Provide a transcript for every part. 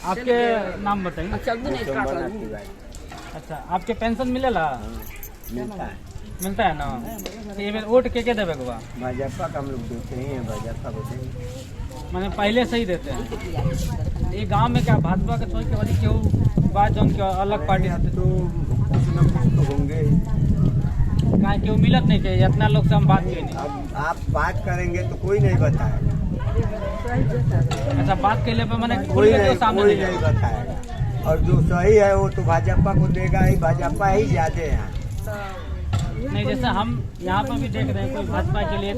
आपके नाम बताइए। अच्छा, आपके पेंशन मिलेला? मिलता है ना। तो ये वोट के देवे के बा? भाजपा का हम लोग देते ही हैं, भाजपा को देंगे। मैंने पहले से ही देते हैं। ये गांव में क्या भाजपा के छोड़ के वाली क्यों बात जो उनके अलग पार्टी से तो कुछ न कुछ तो होंगे। कहाँ क्यों मिलत नहीं के इतना लोग से हम बात क्यों नहीं? अब आप बात करेंगे तो कोई नहीं बताएगा। अच्छा, बात के लिए मैंने कोई सामने नहीं बताएगा। और जो सही है वो तो भाजपा को देगा ही, भाजपा ही ज्यादा है। नहीं, जैसे हम यहाँ पर भी देख रहे हैं, कोई भाजपा के लिए,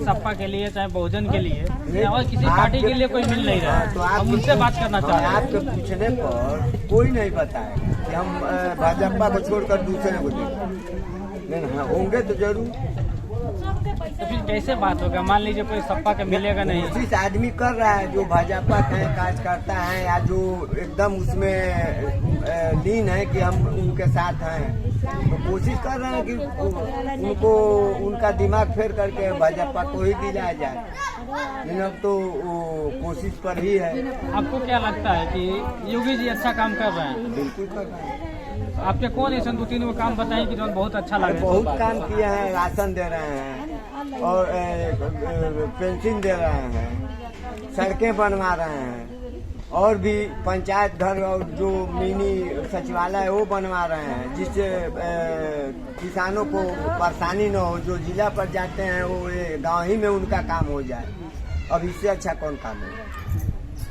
सपा के लिए, चाहे बहुजन के लिए, और किसी पार्टी के लिए कोई मिल नहीं रहा है। तो आप हम उनसे बात करना चाह रहे हैं। आपके पूछने पर कोई नहीं बताएगा कि हम भाजपा को छोड़कर दूसरे को देंगे। होंगे तो जरूर। तो फिर कैसे बात होगा? मान लीजिए कोई सपा के मिलेगा नहीं। कोशिश आदमी कर रहा है, जो भाजपा का काज करता है या जो एकदम उसमें लीन है कि हम उनके साथ हैं, तो कोशिश कर रहे हैं कि उनको उनका दिमाग फेर करके भाजपा को ही दिलाया जाए। लेकिन अब तो कोशिश पर ही है। आपको क्या लगता है कि योगी जी अच्छा काम कर रहे हैं? बिल्कुल कर रहे हैं। आपके कौन ऐसे 2-3 वो काम बताएं कि जो बहुत अच्छा लगे? बहुत काम किए हैं, राशन दे रहे हैं और पेंशन दे रहे हैं, सड़कें बनवा रहे हैं, और भी पंचायत घर और जो मिनी सचिवालय है वो बनवा रहे हैं, जिससे किसानों को परेशानी न हो। जो जिला पर जाते हैं वो गाँव ही में उनका काम हो जाए। अब इससे अच्छा कौन काम है?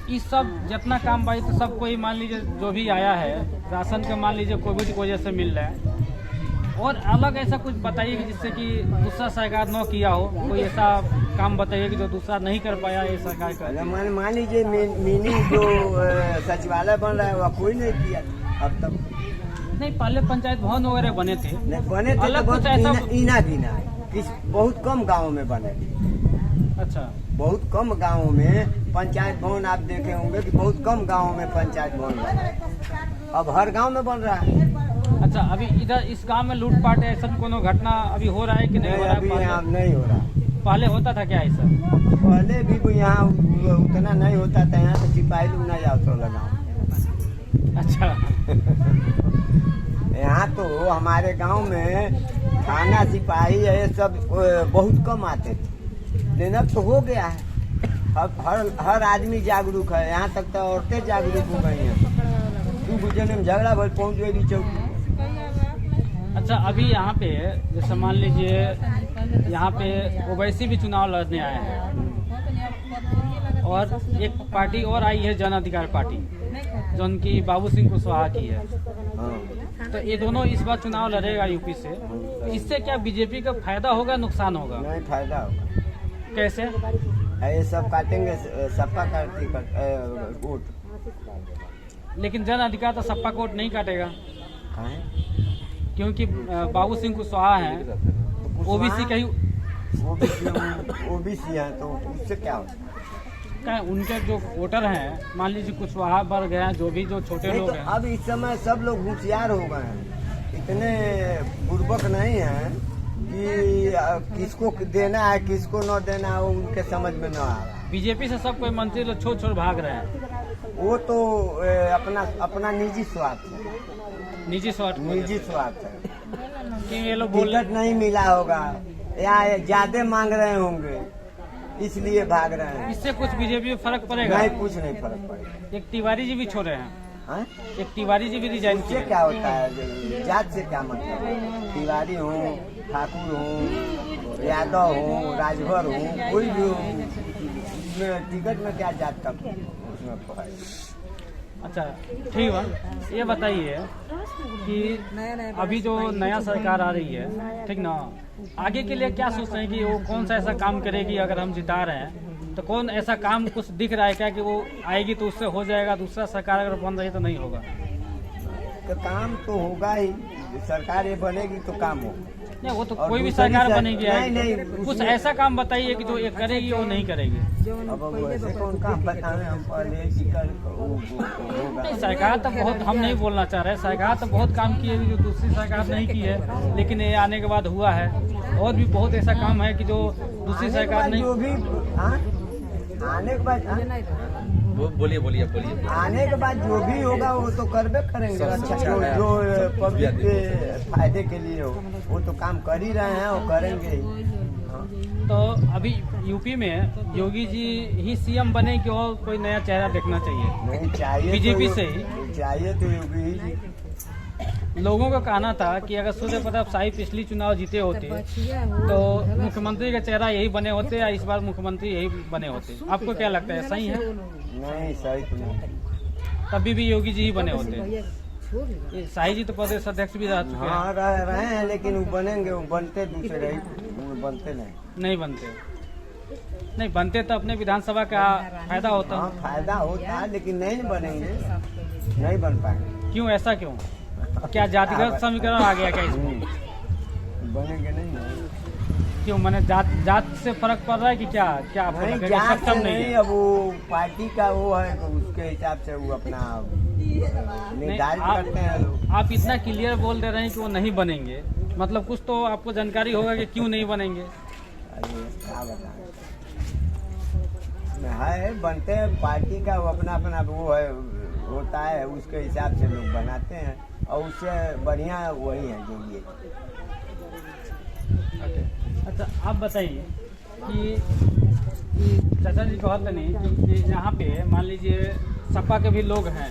इस सब जितना काम भाई तो सब कोई मान लीजिए जो भी आया है राशन के, मान लीजिए कोविड की वजह से मिल रहा है, और अलग ऐसा कुछ बताइए कि जिससे कि दूसरा सरकार न किया हो। कोई ऐसा काम बताइए कि जो दूसरा नहीं कर पाया ये सरकार का। मान लीजिए मिनी जो सचिवालय बन रहा है वह कोई नहीं किया अब तक। नहीं, पहले पंचायत भवन वगैरह बने थे। बने थे अलग तो कुछ ऐसा इना गिना बहुत कम गाँव में बने। अच्छा, बहुत कम गाँव में पंचायत भवन आप देखे होंगे कि बहुत कम गाँव में पंचायत भवन बना है। अब हर गांव में बन रहा है। अच्छा, अभी इधर इस गांव में लूटपाट ऐसा कोनो घटना अभी हो रहा है कि नहीं हो रहा है? अभी यहाँ नहीं हो रहा। पहले होता था क्या ऐसा? पहले भी यहाँ उतना नहीं होता था। यहाँ तो सिपाही लोग नहीं जाते लगा। अच्छा। यहाँ तो हमारे गांव में थाना सिपाही है सब बहुत कम आते थे। लेकिन तो हो गया है। अब हर आदमी जागरूक है। यहाँ तक तो औरतें जागरूक हो गई हैं। तू गुजरने में झगड़ा भर पहुँच गई चौकी। अच्छा, अभी यहाँ पे जैसे मान लीजिए यहाँ पे ओवैसी भी चुनाव लड़ने आए हैं, और एक पार्टी और आई है जन अधिकार पार्टी, जो उनकी बाबू सिंह कुशवाहा की है। तो ये दोनों इस बार चुनाव लड़ेगा यूपी से। तो इससे क्या बीजेपी का फायदा होगा, नुकसान होगा? नहीं, फायदा होगा। कैसे? ये सब काटेंगे सपा काटती वोट। लेकिन जन अधिकार तो सपा को वोट नहीं काटेगा, क्योंकि बाबू सिंह कुशवाहा है, ओबीसी का ही। ओबीसी है तो उससे क्या होता है? उनके जो वोटर हैं, मान लीजिए कुशवाहा वर्ग हैं, जो भी जो छोटे लोग हैं। अब इस समय सब लोग होशियार हो गए हैं, इतने बुर्बक नहीं हैं कि किसको देना है किसको न देना है वो उनके समझ में न आ रहा। बीजेपी से सब कोई मंत्री लोग छोड़ भाग रहे हैं। वो तो अपना निजी स्वार्थ है। निजी स्वार्थ है कि ये लोग टिकट नहीं मिला होगा या ज्यादा मांग रहे होंगे, इसलिए भाग रहे हैं। इससे कुछ बीजेपी में फर्क पड़ेगा? नहीं, कुछ नहीं फर्क पड़ेगा। एक तिवारी जी भी छोड़े हैं। हाँ? एक तिवारी जी भी रिजाइन किए। क्या होता है? जात से क्या मतलब है? तिवारी हो, ठाकुर हो, यादव हो, राजभर हो, कोई भी हो, टिकट में क्या जात का उसमें? अच्छा, ठीक है। ये बताइए कि अभी जो नया सरकार आ रही है, ठीक ना, आगे के लिए क्या सोच रहे हैं कि वो कौन सा ऐसा काम करेगी? अगर हम जिता रहे हैं तो कौन ऐसा काम कुछ दिख रहा है क्या कि वो आएगी तो उससे हो जाएगा, दूसरा सरकार अगर बन रही तो नहीं होगा? तो काम तो होगा ही। सरकार ये बनेगी तो काम होगा। नहीं, वो तो कोई भी सरकार बनेगी। नहीं, कुछ ऐसा काम बताइए कि जो ये करेगी वो नहीं करेगी। अब वैसे कौन काम बताएं हम? पहले नहीं, सरकार तो बहुत, हम नहीं बोलना चाह रहे, सरकार तो बहुत काम की है जो दूसरी सरकार नहीं की है, लेकिन ये आने के बाद हुआ है। और भी बहुत ऐसा काम है कि जो दूसरी सरकार नहीं। जो भी आने के बाद बोलिए बोलिए। आने के बाद जो भी होगा वो तो करबे करेंगे। अच्छा जो पब्लिक के फायदे के लिए हो वो तो काम कर ही रहे हैं और करेंगे ही। तो अभी यूपी में योगी जी ही सीएम बने कि और कोई नया चेहरा देखना चाहिए? नहीं चाहिए, बीजेपी तो से ही चाहिए तो योगी ही। लोगों का कहना था कि अगर सूर्य प्रताप शाही पिछली चुनाव जीते होते तो मुख्यमंत्री का चेहरा यही बने होते या इस बार मुख्यमंत्री यही बने होते। आपको क्या लगता है, सही है? नहीं सही तो नहीं। तभी भी योगी जी ही बने होते। ये शाही जी तो प्रदेश अध्यक्ष भी रह चुके हैं। हाँ रहे हैं, लेकिन वो बनेंगे, वो बनते दूसरे ही, वो बनते नहीं बनते नहीं बनते तो अपने विधानसभा का फायदा होता। हाँ फायदा होता है, लेकिन नहीं बनेंगे, नहीं बन पाएंगे। क्यों, ऐसा क्यों? क्या जातिगत समीकरण आ गया क्या इसमें? बनेंगे नहीं। क्यों, मैंने जात से फर्क पड़ रहा है कि क्या क्या नहीं, फर्क है? जात सक्षम से नहीं नहीं, है। अब वो पार्टी का वो है तो उसके हिसाब से वो अपना निर्धारित करते हैं लोग। आप इतना क्लियर बोल दे रहे हैं कि वो नहीं बनेंगे, मतलब कुछ तो आपको जानकारी होगा कि क्यों नहीं बनेंगे। अरे क्या बताएं, है बनते हैं, पार्टी का वो अपना अपना वो है होता है, उसके हिसाब से लोग बनाते हैं और उससे बढ़िया वही है जो ये। अच्छा आप बताइए कि चाचा जी कहते नहीं कि यहाँ पे मान लीजिए सपा के भी लोग हैं,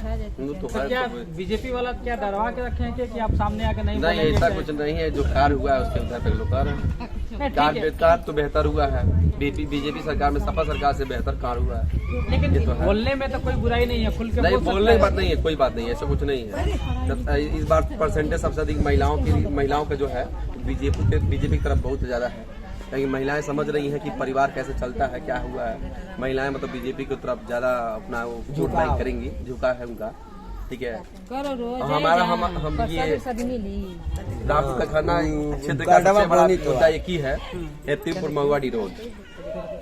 तो क्या बीजेपी वाला क्या डरवा के रखे हैं कि आप सामने आके नहीं नहीं, बोलेंगे? ऐसा कुछ नहीं है। जो कार्य हुआ है उसके मुताबिक लोग कर रहे हैं। कार्य तो बेहतर हुआ है, बीजेपी सरकार में सपा सरकार से बेहतर कार्य हुआ है। लेकिन ये तो है। बोलने में तो कोई बुराई नहीं है, खुल के नहीं, बोल बोलने की सकता बात नहीं है, कोई बात नहीं है, ऐसा कुछ नहीं है। इस बार परसेंटेज सबसे अधिक महिलाओं का जो है बीजेपी की तरफ बहुत ज्यादा है, क्योंकि महिलाएं समझ रही हैं कि परिवार कैसे चलता है, क्या हुआ है। महिलाएं मतलब बीजेपी की तरफ ज्यादा अपना वोट नहीं करेंगी, झुका है उनका, ठीक है। हमारा हम ये राष्ट्र का खाना क्षेत्र का सबसे बड़ा मुद्दा एक ही है, हेप्तीपुर महुआडी रोड,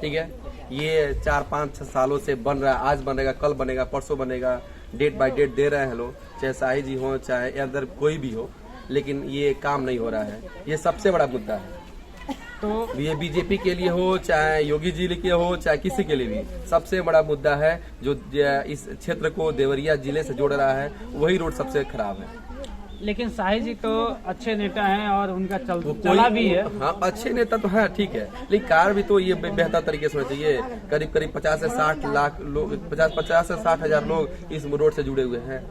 ठीक है। ये 4-5 सालों से बन रहा है, आज बनेगा, कल बनेगा, परसों बनेगा, डेट बाय डेट दे रहे हैं लोग, चाहे शाही जी हो चाहे अदर कोई भी हो, लेकिन ये काम नहीं हो रहा है। ये सबसे बड़ा मुद्दा है। तो ये बीजेपी के लिए हो चाहे योगी जी के हो चाहे किसी के लिए भी सबसे बड़ा मुद्दा है। जो इस क्षेत्र को देवरिया जिले से जोड़ रहा है वही रोड सबसे खराब है। लेकिन शाही जी तो अच्छे नेता हैं और उनका चला भी है। हाँ अच्छे नेता तो है, ठीक है, लेकिन कार्य भी तो ये बेहतर तरीके से होना चाहिए। करीब 50 से 60 लाख लोग, 50 से 60 हजार लोग इस रोड से जुड़े हुए हैं,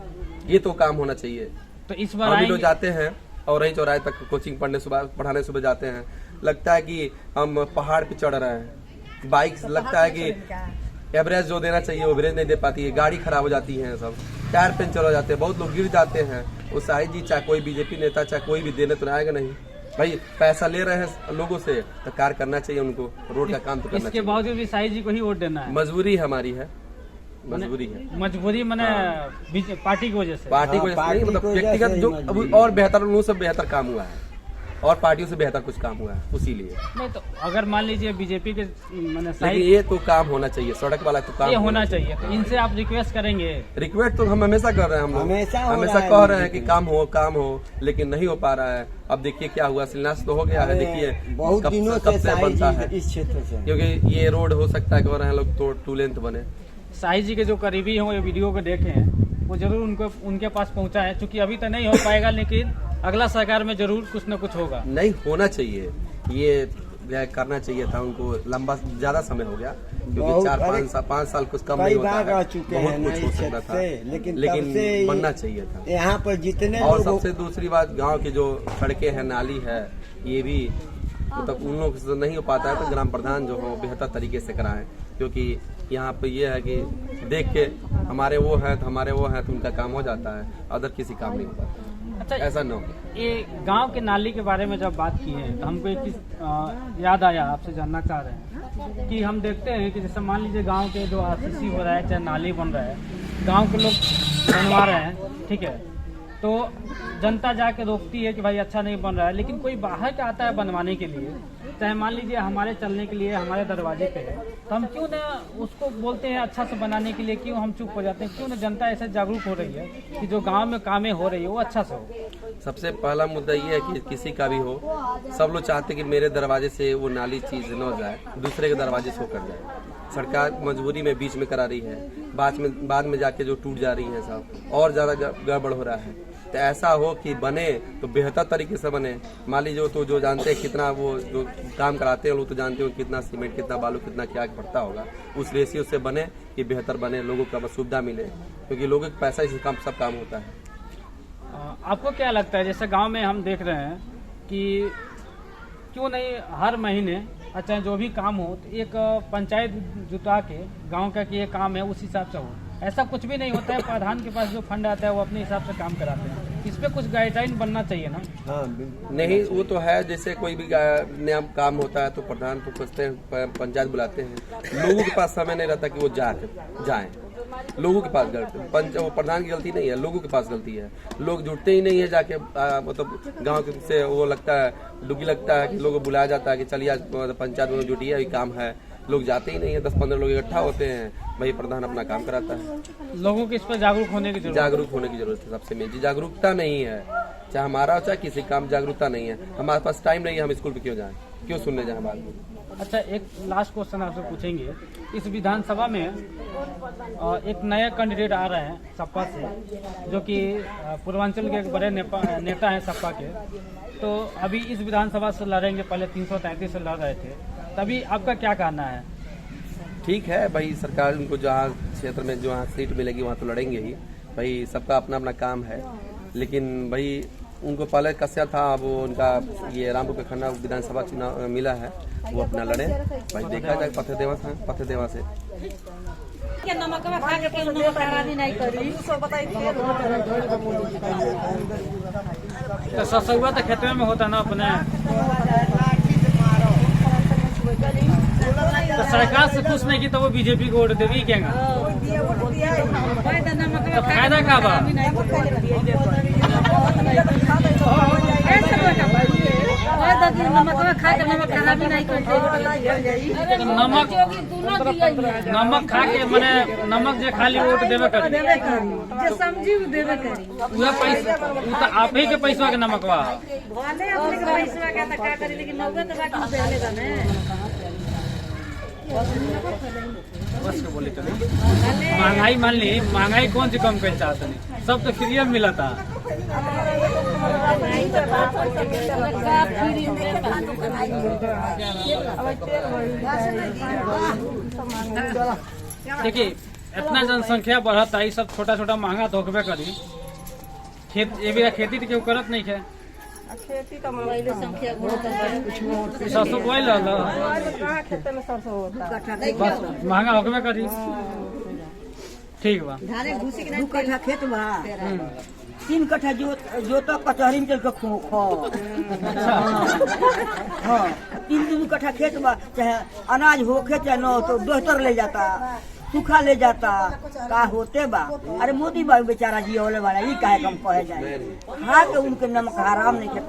ये तो काम होना चाहिए। तो इस बार लोग जाते हैं और रही चौराहे तक कोचिंग पढ़ाने सुबह जाते हैं, लगता है कि हम पहाड़ पे चढ़ रहे हैं। बाइक लगता है कि एवरेज जो देना चाहिए वो एवरेज नहीं दे पाती है, गाड़ी खराब हो जाती है, सब टायर पंचर हो जाते हैं, बहुत लोग गिर जाते हैं। वो शाही जी चाहे कोई बीजेपी नेता चाहे कोई भी देने तो आएगा नहीं भाई, पैसा ले रहे हैं लोगों से तो कार्य करना चाहिए उनको, रोड का काम तो करना चाहिए। इसके बावजूद भी शाही जी को ही वोट देना है, मजबूरी हमारी है, मजबूरी मैंने पार्टी की वजह से, पार्टी की वजह से नहीं, मतलब व्यक्तिगत जो और बेहतर उन से बेहतर काम हुआ है और पार्टियों से बेहतर कुछ काम हुआ है, उसी लिए। नहीं तो अगर मान लीजिए बीजेपी के लेकिन ये तो काम होना चाहिए, सड़क वाला तो काम ये होना चाहिए। तो इनसे आप रिक्वेस्ट करेंगे? रिक्वेस्ट तो हम हमेशा कर रहे हैं, हम लोग हमेशा कह रहे हैं कि काम हो, लेकिन नहीं हो पा रहा है। अब देखिए क्या हुआ, शिलान्यास तो हो गया है, देखिए बहुत दिनों से बनता है इस क्षेत्र से, क्योंकि ये रोड हो सकता है कह रहे हैं लोग तो 2 लेंथ बने। शाही जी के जो करीबी हो ये वीडियो को देखे हैं वो जरूर उनके पास पहुंचा है, क्योंकि अभी तो नहीं हो पाएगा, लेकिन अगला सरकार में जरूर कुछ न कुछ होगा। नहीं होना चाहिए, ये करना चाहिए था उनको, लंबा ज्यादा समय हो गया, क्योंकि 4-5 साल कुछ कम नहीं होता है, बहुत कुछ हो सकता था, लेकिन बनना चाहिए था यहाँ पर जितने। और सबसे दूसरी बात, गांव की जो सड़कें हैं, नाली है, ये भी मतलब उन लोग से नहीं हो पाता है, तो ग्राम प्रधान जो हो बेहतर तरीके से कराएं, क्योंकि यहाँ पे ये है कि देख के हमारे वो है तो उनका काम हो जाता है, अदर किसी काम नहीं हो पाता। अच्छा, ऐसा न हो। ये गांव के नाली के बारे में जब बात की है तो हमको एक चीज याद आया, आपसे जानना चाह रहे हैं कि हम देखते हैं कि जैसे मान लीजिए गांव के जो आरसीसी हो रहा है चाहे नाली बन रहा है, गांव के लोग बनवा रहे हैं, ठीक है, तो जनता जाके रोकती है कि भाई अच्छा नहीं बन रहा है, लेकिन कोई बाहर का आता है बनवाने के लिए, चाहे मान लीजिए हमारे चलने के लिए हमारे दरवाजे पे है, तो हम क्यों ना उसको बोलते हैं अच्छा से बनाने के लिए, क्यों हम चुप हो जाते हैं? क्यों ना जनता ऐसे जागरूक हो रही है कि जो गांव में कामें हो रही है वो अच्छा से हो? सबसे पहला मुद्दा ये है कि किसी का भी हो, सब लोग चाहते कि मेरे दरवाजे से वो नाली चीज न जाए, दूसरे के दरवाजे से होकर जाए, सरकार मजबूरी में बीच में करा रही है, बाद में जाके जो टूट जा रही है सब और ज़्यादा गड़बड़ हो रहा है। तो ऐसा हो कि बने तो बेहतर तरीके से बने। मान लीजिए तो जो जानते हैं कितना वो जो काम कराते हैं लोग तो जानते हो कितना सीमेंट, कितना बालू, कितना क्या पड़ता होगा, उस रेशियो से बने कि बेहतर बने, लोगों को सुविधा मिले, क्योंकि लोगों का पैसा इसी काम सब काम होता है। आपको क्या लगता है, जैसे गांव में हम देख रहे हैं कि क्यों नहीं हर महीने अच्छा जो भी काम हो तो एक पंचायत जुटा के गांव का कि ये काम है उस हिसाब से हो, ऐसा कुछ भी नहीं होता है। प्रधान के पास जो फंड आता है वो अपने हिसाब से काम कराते हैं, इस पे कुछ गाइडलाइन बनना चाहिए ना। हाँ, नहीं वो तो है, जैसे कोई भी नया काम होता है तो प्रधान को पूछते हैं, पंचायत बुलाते हैं, लोगों के पास समय नहीं रहता कि वो जाएं, लोगों के पास गलती, वो प्रधान की गलती नहीं है, लोगों के पास गलती है। लोग जुटते ही नहीं है जाके, मतलब गांव के से वो लगता है डुगी लगता है कि लोगों को बुलाया जाता है कि चलिए आज पंचायत में जुटिए अभी काम है, लोग जाते ही नहीं है। 10-15 लोग इकट्ठा होते हैं, भाई प्रधान अपना काम कराता है। लोगों को इस पर जागरूक होने की जरूरत है। सबसे मेन चीज जागरूकता नहीं है, चाहे हमारा हो चाहे किसी काम, जागरूकता नहीं है। हमारे पास टाइम नहीं है, हम स्कूल पे क्यों जाएं, क्यों सुनने जाएं बात में। अच्छा, एक लास्ट क्वेश्चन आपसे पूछेंगे, इस विधानसभा में एक नया कैंडिडेट आ रहे हैं सपा से, जो कि पूर्वांचल के एक बड़े नेता हैं सपा के, तो अभी इस विधानसभा से लड़ेंगे, पहले 333 से लड़ रहे थे, तभी आपका क्या कहना है? ठीक है भाई, सरकार उनको जहाँ क्षेत्र में जहाँ सीट मिलेगी वहाँ तो लड़ेंगे ही भाई, सबका अपना अपना काम है। लेकिन भाई उनको पहले कस्या था, अब उनका ये रामपुर के खन्ना विधानसभा चुनाव मिला है, वो अपना लड़े भाई, देखा जाए पथदेवा से। तो ससुआ तो खेतवे में होता ना अपने, तो सरकार से खुश नहीं की तो वो बीजेपी को वोट देवी क्या, तो फायदा का बा? नमक खा के मैंने नमक जो खाली वोट देवे करी, पैसा तो आप ही के पैसा के नमक बा। महंगाई मान ली, महंगाई कौन सी कम कर चाहते नहीं, सब तो फ्री में मिला था। देखिए इतना जनसंख्या बढ़ता है, सब छोटा छोटा महंगा धोखबे करी, खेती तो क्यों करत नहीं है, खेती का संख्या सरसों बोल खेते में सरसों होता है, बस महंगा होकबे करी। ठीक बा, 2 कट्ठा खेत बा, 3 कट्ठा जोत कचहरी में चल के खो। हाँ, 3 कट्ठा खेत बा, चाहे अनाज होके चाहे न तो दोहतर ले जाता, सूखा ले जाता, का होते बा। अरे मोदी बाबू बेचारा जी होले वाला ये काहे कम कहे जाए, खा के उनके नमक हराम नहीं के,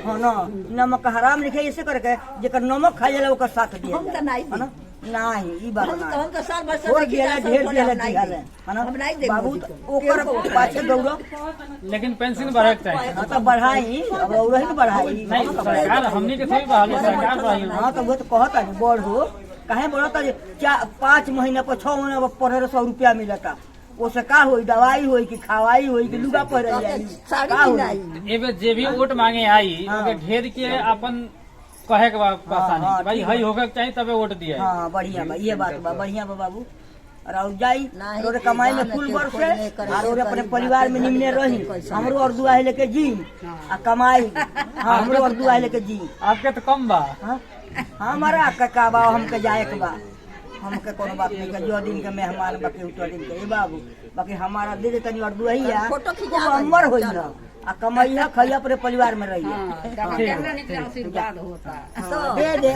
हाँ ना, नमक हराम नहीं के, ऐसे करके जेकर नमक खा जाला ओकर साथ दिया है ना, नहीं ई बात ना और गेला ढेर गेला दियाले है ना बाबू, ओकर पाछे दौड़ो। लेकिन पेंशन बढ़ाए चाहिए, हां तो बढ़ाई, अब और ही बढ़ाई नहीं सरकार हमनी के थोड़ी बढ़ाई, सरकार बढ़ाई। हां तो वो तो कहता है बढ़ हो, काहे बढ़ता जे 5 महीना पर 6 महीना पर 1500 रुपया मिलता, ओसे का होई, दवाई होई कि खवाई होई कि लुगा पहिर जाई, का होई। एबे जे भी वोट मांगे आई ओके घेर के अपन कहे के पासानी भाई हई होके चाहिए तबे वोट दिया। हां बढ़िया बा, ये बात बा, बढ़िया बा बाबू। और जाई और कमाई में फुल वर्ष और अपने परिवार में निमने रही, हमरो और दुआ है लेके जी आ कमाई, हमरो और दुआ है लेके जी। आपके तो कम बा, हमारा का बा, हमके जाए के बा, हमके कोनो बात नहीं है, जो दिन के मेहमान बाकी उतर दिन के बाबू, बाकी हमारा दे दे तनी और दुआ ही है, अमर होई ना आ कमाइया खैया अपने परिवार में रही, दे दे।